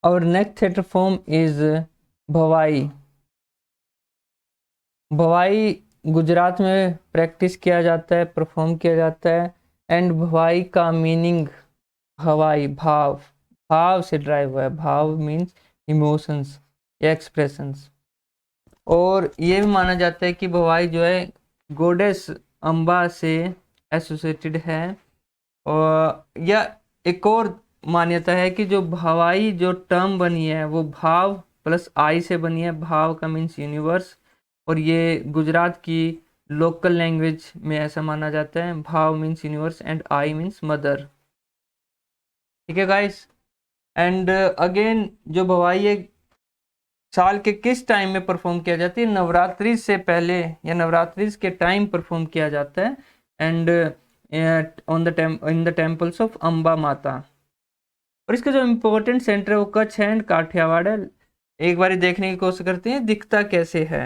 Our next theatre form is भवाई। भवाई गुजरात में practice किया जाता है, परफॉर्म किया जाता है। एंड भवाई का मीनिंग हवाई भाव, भाव से ड्राइव हुआ है। भाव मीन्स इमोशंस या एक्सप्रेशंस। और ये भी माना जाता है कि भवाई जो है गोडेस अम्बा से एसोसिएटेड है। और या एक और मान्यता है कि जो भवाई जो टर्म बनी है वो भाव प्लस आई से बनी है। भाव का मीन्स यूनिवर्स, और ये गुजरात की लोकल लैंग्वेज में ऐसा माना जाता है। भाव means universe and I means mother. ठीक है गाइस। एंड अगेन जो भवाई है साल के किस टाइम में परफॉर्म किया जाती है? नवरात्रि से पहले या नवरात्रि के टाइम परफॉर्म किया जाता है। And on the in the temples of Amba माता। और इसका जो इम्पोर्टेंट सेंटर है वो कच्छ है एंड काठियावाड़ है। एक बार देखने की कोशिश करते हैं दिखता कैसे है।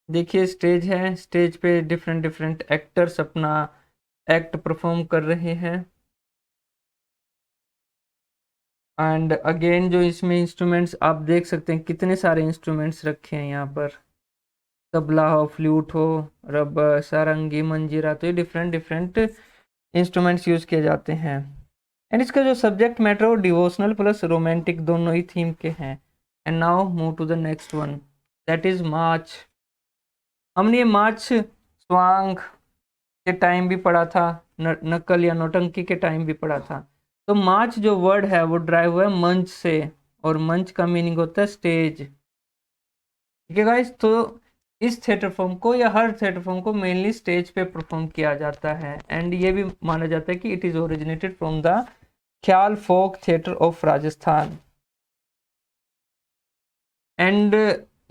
देखिए स्टेज है, स्टेज पे डिफरेंट डिफरेंट एक्टर्स अपना एक्ट परफॉर्म कर रहे हैं। एंड अगेन जो इसमें इंस्ट्रूमेंट्स आप देख सकते हैं, कितने सारे इंस्ट्रूमेंट्स रखे हैं यहाँ पर। तबला हो, फ्लूट हो, रबर, सारंगी, मंजीरा, तो ये डिफरेंट डिफरेंट इंस्ट्रूमेंट्स यूज किए जाते हैं। एंड इसका जो सब्जेक्ट मैटर हो डिवोशनल प्लस रोमांटिक दोनों ही थीम के हैं। And now move to the next one, that is March. हमने ये मार्च स्वांग के टाइम भी पढ़ा था, नकल या नौटंकी के टाइम भी पढ़ा था। तो मार्च जो वर्ड है वो ड्राइव हुआ है मंच से, और मंच का मीनिंग होता है स्टेज। ठीक है गाइस। तो इस थिएटर फॉर्म को या हर थिएटर फॉर्म को मेनली स्टेज पे परफॉर्म किया जाता है। एंड ये भी माना जाता है कि it is originated from the Khyal folk theatre of Rajasthan. And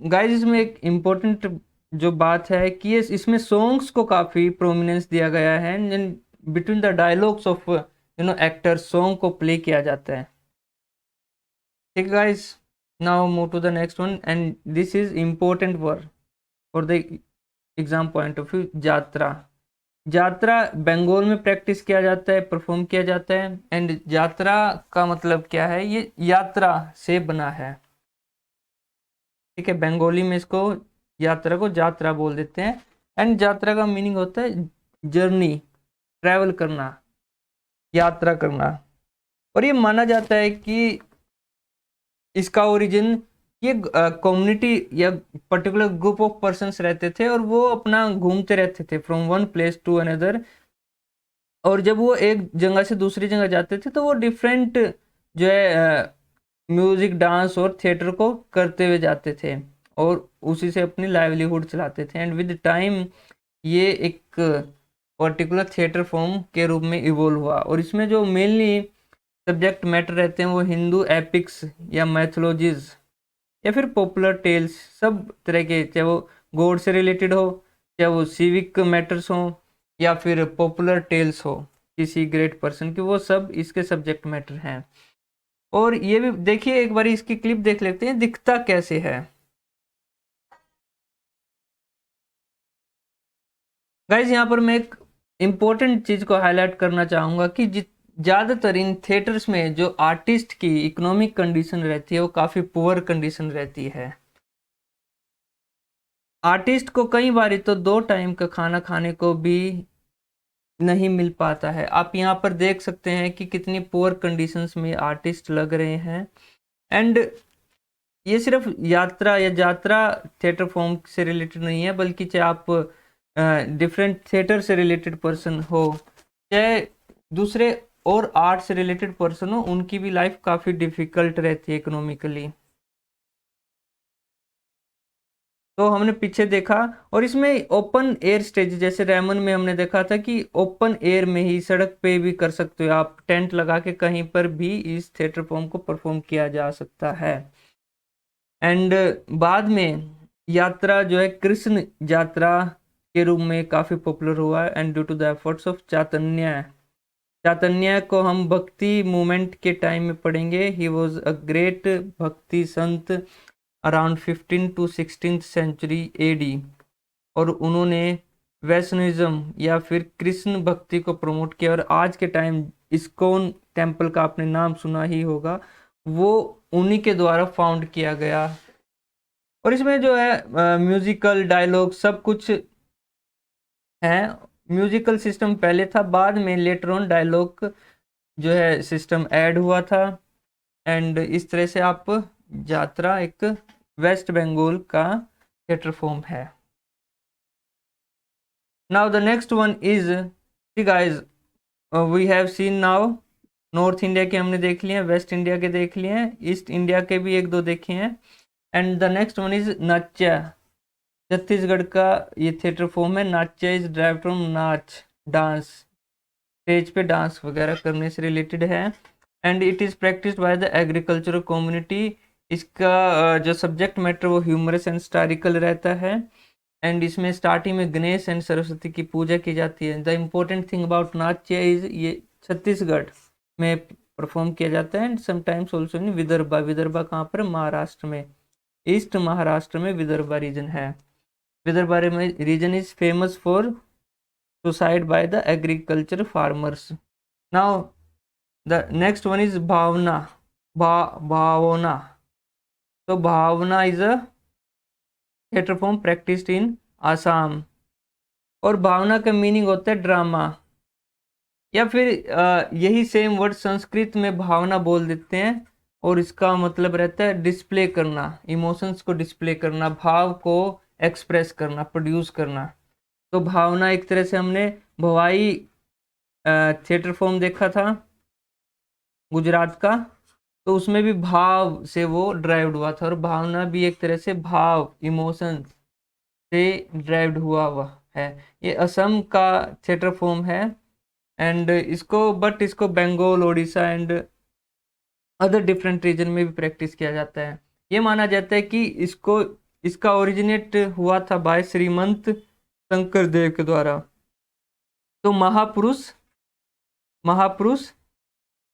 guys इसमें एक इम्पोर्टेंट जो बात है कि ये इसमें सॉन्ग्स को काफ़ी प्रोमिनेंस दिया गया है। Between the dialogues of actors song को प्ले किया जाता है। ठीक है guys. Now move to the next one, and this is important word for the exam point of view. यात्रा। यात्रा बंगाल में प्रैक्टिस किया जाता है, परफॉर्म किया जाता है। एंड यात्रा का मतलब क्या है? ये यात्रा से बना है। ठीक है, बंगाली में इसको यात्रा को यात्रा बोल देते हैं। एंड यात्रा का मीनिंग होता है जर्नी, ट्रैवल करना, यात्रा करना। और ये माना जाता है कि इसका ओरिजिन ये कम्युनिटी या पर्टिकुलर ग्रुप ऑफ पर्सन्स रहते थे और वो अपना घूमते रहते थे from one place to another. और जब वो एक जगह से दूसरी जगह जाते थे तो वो डिफरेंट जो है म्यूजिक, डांस और थिएटर को करते हुए जाते थे और उसी से अपनी लाइवलीहुड चलाते थे। एंड विद टाइम ये एक पर्टिकुलर थिएटर फॉर्म के रूप में इवोल्व हुआ। और इसमें जो मेनली सब्जेक्ट मैटर रहते हैं वो हिंदू एपिक्स या मैथोलॉजीज या फिर पॉपुलर टेल्स, सब तरह के, चाहे वो गॉड से रिलेटेड हो, चाहे वो सिविक मैटर्स हो, या फिर पॉपुलर टेल्स हो किसी ग्रेट पर्सन की, वो सब इसके सब्जेक्ट मैटर हैं। और ये भी देखिए, एक बार इसकी क्लिप देख लेते हैं दिखता कैसे है। गाइज यहाँ पर मैं एक इम्पोर्टेंट चीज को हाईलाइट करना चाहूंगा कि ज्यादातर इन थिएटर्स में जो आर्टिस्ट की इकोनॉमिक कंडीशन रहती है वो काफी पुअर कंडीशन रहती है। आर्टिस्ट को कई बार तो 2 टाइम का खाना खाने को भी नहीं मिल पाता है। आप यहाँ पर देख सकते हैं कि कितनी पुअर कंडीशंस में आर्टिस्ट लग रहे हैं। एंड ये सिर्फ यात्रा या यात्रा थिएटर फॉर्म से रिलेटेड नहीं है, बल्कि चाहे आप डिफरेंट थिएटर से रिलेटेड पर्सन हो, चाहे दूसरे और आर्ट से रिलेटेड पर्सन हो, उनकी भी लाइफ काफ़ी डिफिकल्ट रहती है इकोनॉमिकली। तो हमने पीछे देखा, और इसमें ओपन एयर स्टेज जैसे रेमन में हमने देखा था कि ओपन एयर में ही सड़क पे भी कर सकते हो आप, टेंट लगा के कहीं पर भी इस थिएटर फॉर्म को परफॉर्म किया जा सकता है। एंड बाद में यात्रा जो है कृष्ण यात्रा के रूप में काफ़ी पॉपुलर हुआ है। And due to the efforts of Chaitanya, Chaitanya को हम भक्ति मूवमेंट के टाइम में पढ़ेंगे। ही वॉज अ ग्रेट भक्ति संत around 15 to 16th century AD, और उन्होंने वैष्णविज्म या फिर कृष्ण भक्ति को प्रमोट किया। और आज के टाइम इस्कॉन टेम्पल का आपने नाम सुना ही होगा, वो उन्हीं के द्वारा फाउंड किया गया। और इसमें जो है म्यूजिकल डायलॉग सब कुछ है। म्यूजिकल सिस्टम पहले था, बाद में लेटर ऑन डायलॉग जो है सिस्टम ऐड हुआ था। एंड इस तरह से आप यात्रा एक वेस्ट बंगाल का थिएटर फॉर्म है। Now the next one is, guys we have seen now north India के हमने देख लिए हैं, वेस्ट इंडिया के देख लिए हैं, ईस्ट इंडिया के भी एक दो देखे हैं। And the next one is नाट्य। छत्तीसगढ़ का ये थिएटर फॉर्म है। नाट्य इज ड्राइव फ्रॉम नाच, डांस, स्टेज पे डांस वगैरह करने से रिलेटेड है। And it is practised by the agricultural community. इसका जो सब्जेक्ट मैटर वो ह्यूमरस एंड हिस्टोरिकल रहता है। एंड इसमें स्टार्टिंग में गणेश एंड सरस्वती की पूजा की जाती है। द इम्पोर्टेंट थिंग अबाउट नाट्य इज ये छत्तीसगढ़ में परफॉर्म किया जाता है। And sometimes also in Vidarbha. Vidarbha कहाँ पर? महाराष्ट्र में, ईस्ट महाराष्ट्र में विदर्भा रीजन है। Vidarbha region is famous for suicide by the agriculture farmers. Now the next one is Bhavana. Bhavana, तो Bhavana is a theatre form practised in Assam. और भावना का मीनिंग होता है ड्रामा, या फिर यही सेम वर्ड संस्कृत में भावना बोल देते हैं, और इसका मतलब रहता है डिस्प्ले करना, इमोशंस को डिस्प्ले करना, भाव को एक्सप्रेस करना, प्रोड्यूस करना। तो भावना एक तरह से हमने भवाई थिएटर फॉर्म देखा था गुजरात का, तो उसमें भी भाव से वो ड्राइव्ड हुआ था। और भावना भी एक तरह से भाव, इमोशन से ड्राइव्ड हुआ है। ये असम का थिएटर फॉर्म है। एंड इसको Bengal, Orissa and other different region में भी प्रैक्टिस किया जाता है। ये माना जाता है कि इसका ओरिजिनेट हुआ था बाय श्रीमंत शंकर देव के द्वारा। तो महापुरुष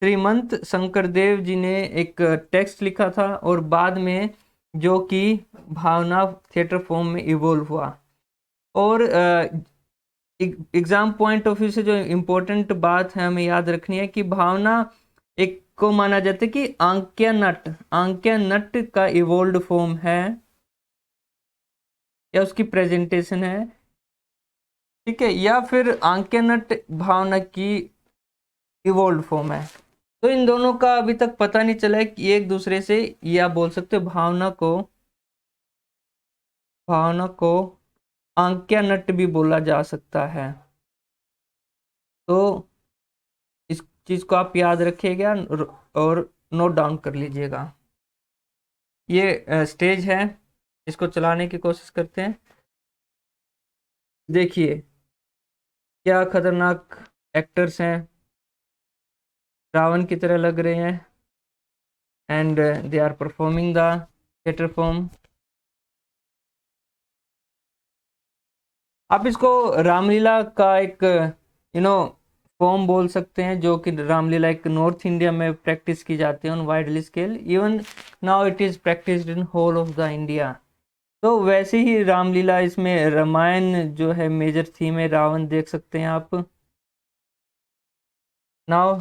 श्रीमंत शंकर देव जी ने एक टेक्स्ट लिखा था, और बाद में जो कि भावना थिएटर फॉर्म में इवोल्व हुआ। और एग्जाम पॉइंट ऑफ व्यू से जो इम्पोर्टेंट बात है हमें याद रखनी है कि भावना एक को माना जाता है कि आंक्या नट का इवोल्व फॉर्म है, या उसकी प्रेजेंटेशन है, ठीक है, या फिर आंक्या नट भावना की इवोल्व फॉर्म है। तो इन दोनों का अभी तक पता नहीं चला है कि एक दूसरे से, या बोल सकते हो भावना को आंक्या नट भी बोला जा सकता है। तो इस चीज को आप याद रखिएगा और नोट डाउन कर लीजिएगा। ये स्टेज है, इसको चलाने की कोशिश करते हैं। देखिए क्या खतरनाक एक्टर्स हैं, रावण की तरह लग रहे हैं। And they are performing the theatre form. आप इसको रामलीला का एक फॉर्म बोल सकते हैं, जो कि रामलीला एक नॉर्थ इंडिया में प्रैक्टिस की जाती है on widely scale. Even now it is practised in whole of the India. तो वैसे ही रामलीला, इसमें रामायण जो है मेजर थीम है, रावण देख सकते हैं आप। Now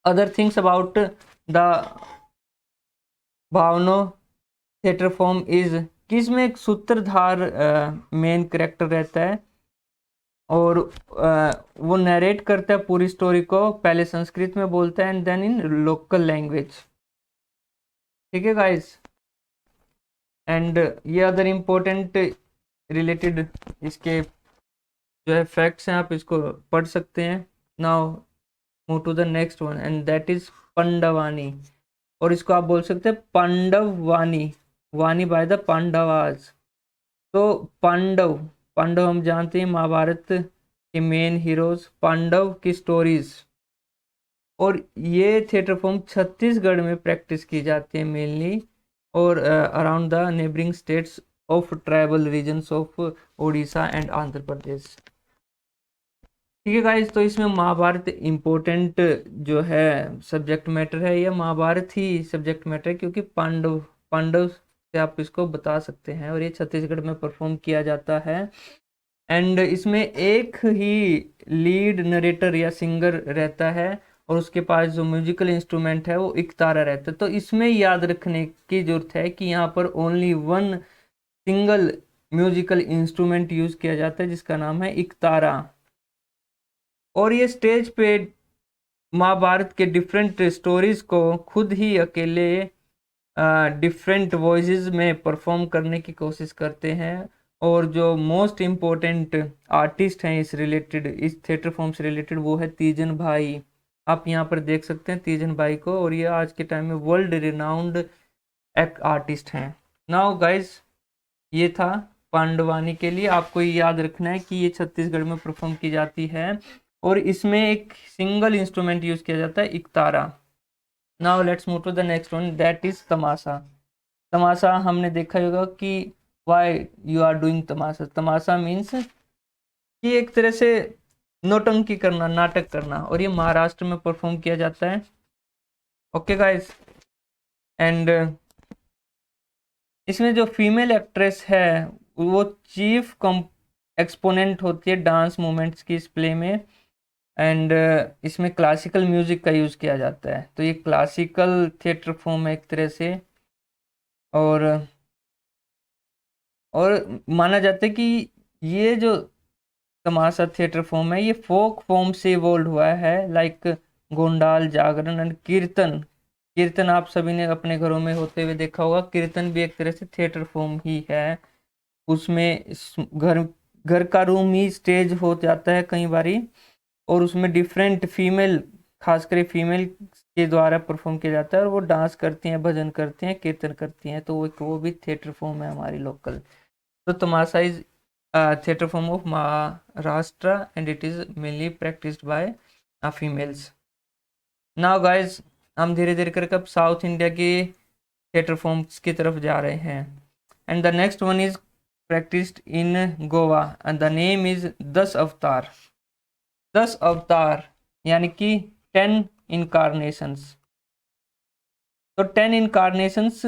other things about the Bhaona theatre form is कि इसमें एक सूत्रधार मेन कैरेक्टर रहता है, और वो नरेट करता है पूरी स्टोरी को, पहले संस्कृत में बोलता है and then in local language. ठीक है गाइस। एंड ये अदर इम्पोर्टेंट रिलेटेड इसके जो है फैक्ट्स हैं, आप इसको पढ़ सकते हैं। Now move to the next one and that is Pandavani, और इसको आप बोल सकते हैं पांडववानी, वानी बाय द पांडवाज। तो पांडव हम जानते हैं महाभारत के मेन हीरोज, पांडव की स्टोरीज। और ये थिएटर फॉर्म छत्तीसगढ़ में प्रैक्टिस की जाती है मेनली, और around the neighbouring states of tribal regions of Orissa and Andhra Pradesh. ठीक है गाइज, तो इसमें महाभारत इम्पोर्टेंट जो है सब्जेक्ट मैटर है, या महाभारत ही सब्जेक्ट मैटर है, क्योंकि पांडव पांडव से आप इसको बता सकते हैं, और ये छत्तीसगढ़ में परफॉर्म किया जाता है। एंड इसमें एक ही लीड नरेटर या सिंगर रहता है, और उसके पास जो म्यूजिकल इंस्ट्रूमेंट है वो इकतारा रहता है। तो इसमें याद रखने की जरूरत है कि यहाँ पर only one single musical instrument use किया जाता है जिसका नाम है इकतारा। और ये स्टेज पे महाभारत के डिफरेंट स्टोरीज को खुद ही अकेले डिफरेंट वॉइसेस में परफॉर्म करने की कोशिश करते हैं। और जो मोस्ट इम्पोर्टेंट आर्टिस्ट हैं इस रिलेटेड, इस थिएटर फॉर्म से रिलेटेड, वो है तीजन भाई। आप यहाँ पर देख सकते हैं तीजन भाई को, और ये आज के टाइम में वर्ल्ड रिनाउंड एक्ट आर्टिस्ट हैं। नाउ गाइस, ये था पांडवानी के लिए। आपको ये याद रखना है कि ये छत्तीसगढ़ में परफॉर्म की जाती है, और इसमें एक सिंगल इंस्ट्रूमेंट यूज किया जाता है ektara. Now let's move to the next one, that is Tamasha. Tamasha हमने देखा होगा कि why you are doing Tamasha. Tamasha means कि एक तरह से नौटंकी करना, नाटक करना, और ये महाराष्ट्र में परफॉर्म किया जाता है। ओके गाइस, एंड इसमें जो फीमेल एक्ट्रेस है वो चीफ एक्सपोनेंट होती है डांस मूवमेंट्स की इस प्ले में। एंड इसमें क्लासिकल म्यूजिक का यूज किया जाता है, तो ये क्लासिकल थिएटर फॉर्म है एक तरह से। और माना जाता है कि ये जो तमाशा थिएटर फॉर्म है ये फोक फॉर्म से इवोल्व हुआ है, लाइक गोंडाल, जागरण एंड कीर्तन। कीर्तन आप सभी ने अपने घरों में होते हुए देखा होगा। कीर्तन भी एक तरह से थिएटर फॉर्म ही है। उसमें घर घर का रूम ही स्टेज हो जाता है कई बारी, और उसमें डिफरेंट फीमेल, खासकर फीमेल के द्वारा परफॉर्म किया जाता है, और वो डांस करती हैं, भजन करती हैं, कीर्तन करती हैं। तो वो भी थिएटर फॉर्म है हमारी लोकल। तो तमाशा is theater form of Maharashtra and it is mainly practiced by females. Now guys, हम धीरे धीरे करके अब साउथ इंडिया के थिएटर फॉर्म्स की तरफ जा रहे हैं। And the next one is practised in Goa and the name is 10 अवतार। 10 अवतार यानी कि 10 इनकारनेशंस। तो 10 इनकारनेशंस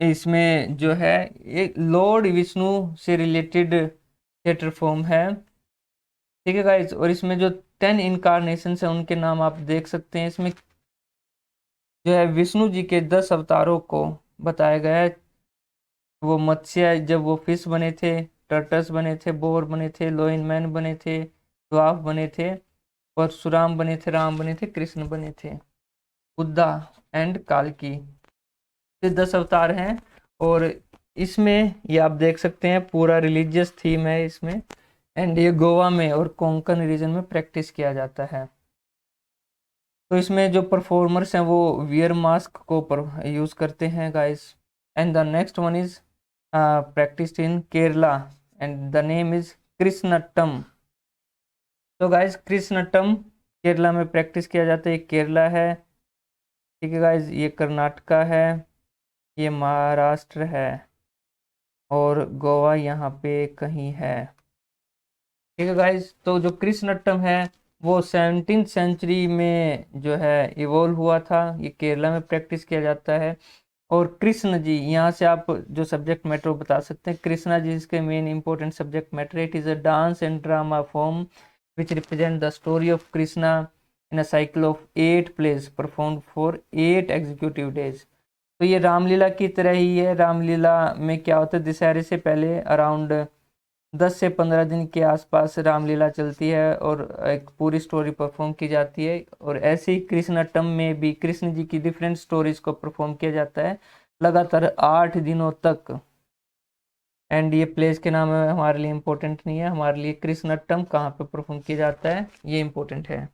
इसमें जो है एक लॉर्ड विष्णु से रिलेटेड थिएटर फॉर्म है, ठीक है गाइज। और इसमें जो 10 इनकारनेशन है उनके नाम आप देख सकते हैं। इसमें जो है विष्णु जी के 10 अवतारों को बताया गया है। वो मत्स्य, जब वो फिश बने थे, टर्टस बने थे, बोर बने थे, लोइन मैन बने थे, द्वाफ बने थे, परशुराम बने थे, राम बने थे, कृष्ण बने थे, बुद्धा एंड कालकी। 10 अवतार हैं। और इसमें ये आप देख सकते हैं पूरा रिलीजियस थीम है इसमें। एंड ये गोवा में और कोंकण रीजन में प्रैक्टिस किया जाता है। तो इसमें जो परफॉर्मर्स हैं वो वियर मास्क को यूज करते हैं guys. And the next one is practised in Kerala and the name is Krishnattam. तो गाइस कृष्णट्टम केरला में प्रैक्टिस किया जाता है। केरला है, ठीक है गाइस। ये कर्नाटका है, ये महाराष्ट्र है, और गोवा यहाँ पे कहीं है, ठीक है गाइस। तो जो कृष्णट्टम है वो 17th सेंचुरी में जो है इवोल्व हुआ था। ये केरला में प्रैक्टिस किया जाता है। और कृष्ण जी, यहाँ से आप जो सब्जेक्ट मैटर बता सकते हैं। कृष्णा जी इसके main important subject matter. It is a dance and drama form which represent the story of Krishna in a cycle of 8 plays perform for 8 executive days. तो ये रामलीला की तरह ही है। रामलीला में क्या होता है, दशहरे से पहले अराउंड 10 से 15 दिन के आसपास रामलीला चलती है और एक पूरी स्टोरी परफॉर्म की जाती है। और ऐसे ही कृष्णट्टम में भी कृष्ण जी की डिफरेंट स्टोरीज को परफॉर्म किया जाता है लगातार 8 दिनों तक। एंड ये प्लेस के नाम हमारे लिए इम्पोर्टेंट नहीं है, हमारे लिए कृष्णट्टम कहाँ पे परफॉर्म किया जाता है ये इम्पोर्टेंट है।